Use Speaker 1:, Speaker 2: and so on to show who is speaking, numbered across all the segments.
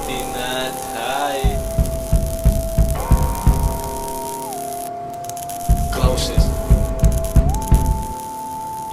Speaker 1: mēģinātāji. Klausies.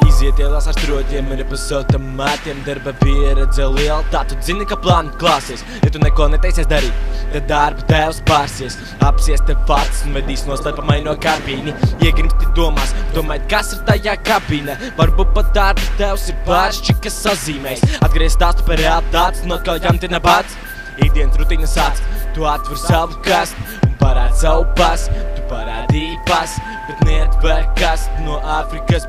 Speaker 1: Iziet ielās ar stroķiem, ir pa automātiem, darba pieredze liela, tā tu zini, ka plāni klāsies. Ja tu neko netaisies darīt, tad darba tēvs pārsies. Apsies te fakts un vedīs noslēpamai no kabīni. Iegrimsti domās, domājot, kas ir tajā kabīne. Varbūt pat darba tēvs ir pāršķi, kas sazīmēs. Atgriezt stāstu par realitātes, no kaut jantina bats. Ikdienas rutīna sāc, tu atver savu kastu un parād savu pas. Tu parādīji pas, bet neatver kastu no Āfrikas.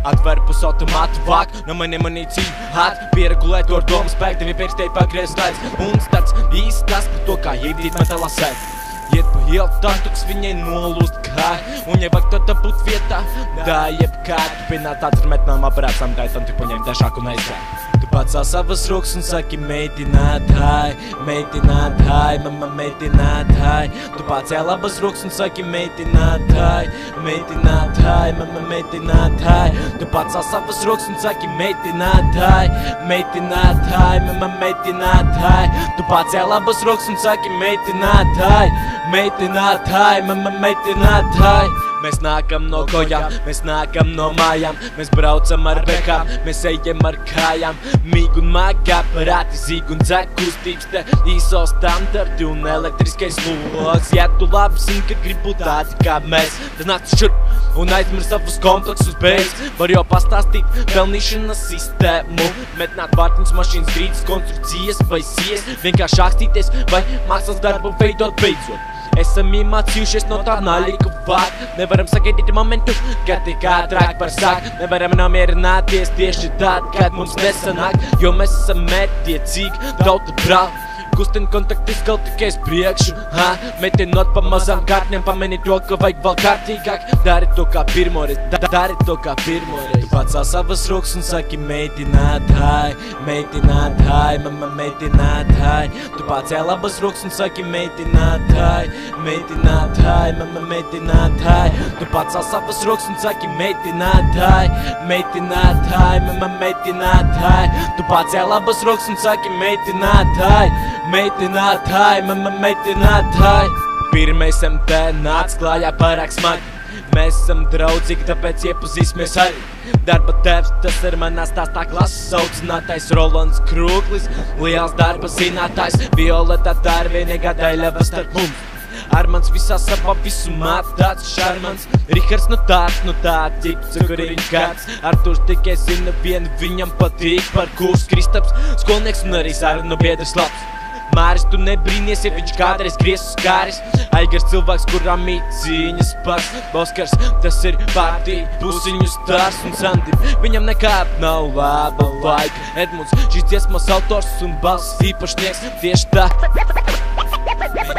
Speaker 1: Atver pusautomātu vāku, no maniem munīciju hāt. Pieregulēt to ar domu spēku, tevi pirkstēji pagriez slēdz. Un tāds īsts tas par to, kā ievdīt metālā sēt. Iet pa ielu tantuks, viņai nolūst kāju. Un ja vajag to būt vietā, dā jebkā. Tu pienāc tāds ar metālām aparātsām, gaitam tu paņem dažāk un aizgāj. Tu pacēl savas rokas un saki mēģinātāji, mēģinātāji, mama mēģinātāji. Tu pacēl abas rokas un saki mēģinātāji, mēģinātāji, mama mēģinātāji. Tu pacēl savas rokas un saki mēģinātāji, mēģinātāji, mama mēģinātāji. Tu pacēl abas rokas un saki mēģinātāji, mēģinātāji, mama mēģinātāji. Mēs nākam no kojām, mēs nākam no mājām. Mēs braucam ar bekām, mēs ejam ar kājām. Mīg un māga aparāti, zīg un dzek kustības. Te īso standarti un elektriskais loks. Ja tu labi zini, ka grib būt tādi kā mēs, tad nāc šurp un aizmir savus kompleksus beidz. Var jau pastāstīt pelnīšanas sistēmu, metināt vārtiņas, mašīnas, grīdas, konstrukcijas vai sies. Vienkārši ākstīties vai mākslas darbu veidot beidzot. Esam iemācījušies no tā naļīgu vārdu. Nevaram sagaidīt momentu, kad tik ātrāk par sāk. Nevaram nomierināties tieši tad, kad mums nesanāk. Jo mēs esam mērķtiecīgi, tauta brāli. Kustin kontakti skal tikai uz priekšu, ha? Metinot pa mazām kārtnēm, pameni to, ka vajag vēl kārtīgāk. Dari to kā pirmoreiz, dari to kā pirmoreiz. Tu pacēl savas rokas un saki mēģinātāji, mēģinātāji, mama mēģinātāji. Tu pacēl abas rokas un saki mēģinātāji, mēģinātāji, mama mēģinātāji. Tu pacēl savas rokas un saki mēģinātāji, mēģinātāji, mama mēģinātāji. Tu pacēl abas rokas un saki mēģinātāji, mēģinātāji, mama mēģinātāji. Pirmais MT nāc klājā pārāk smagi. Mēs esam draudzīgi, tāpēc iepazīsimies arī. Darba tēvs, tas ir manā stāstā klases audzinātais Rolands Krūklis. Liels darba zinātājs, Violeta tā ir vienīgā daļava starp mums. Armands visā savā visumā tāds šarmans. Rihards nu tāds, ķipce, kur ir viņš kāds. Arturs tikai zina vienu, viņam patīk par kurs. Kristaps, skolnieks un arī sarunu biedrs labs. Māris, tu nebrīnies, ja viņš kādreiz gries uz kāris. Aigars cilvēks, kuram mīt cīņas pats. Oskars, tas ir pārtī, pusiņu stārs un Sandim. Viņam nekād nav laba laika. Edmunds, šīs dziesmas autors un balss īpašnieks. Tieši tā.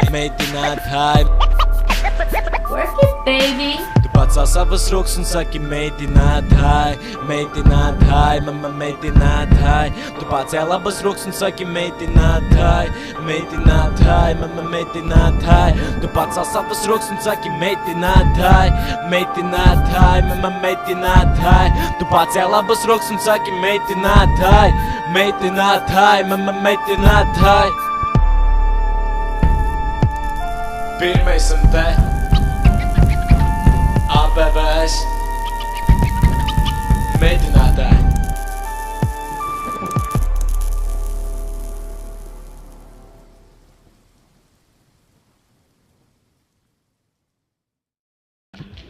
Speaker 1: Mēģinātāji.
Speaker 2: Work it, baby.
Speaker 1: Tu pacēl savas rokas un saki mēģinātāji, mēģinātāji, mama mēģinātāji. Tu pacēl abas rokas un saki mēģinātāji, mēģinātāji, mama mēģinātāji. Tu pacēl savas rokas un saki mēģinātāji, mēģinātāji, mama mēģinātāji. Tu pacēl abas rokas un saki mēģinātāji, mēģinātāji, mama mēģinātāji. Pirmais MT ABVS mēģinātāji.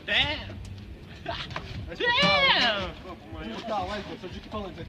Speaker 3: Damn! Damn!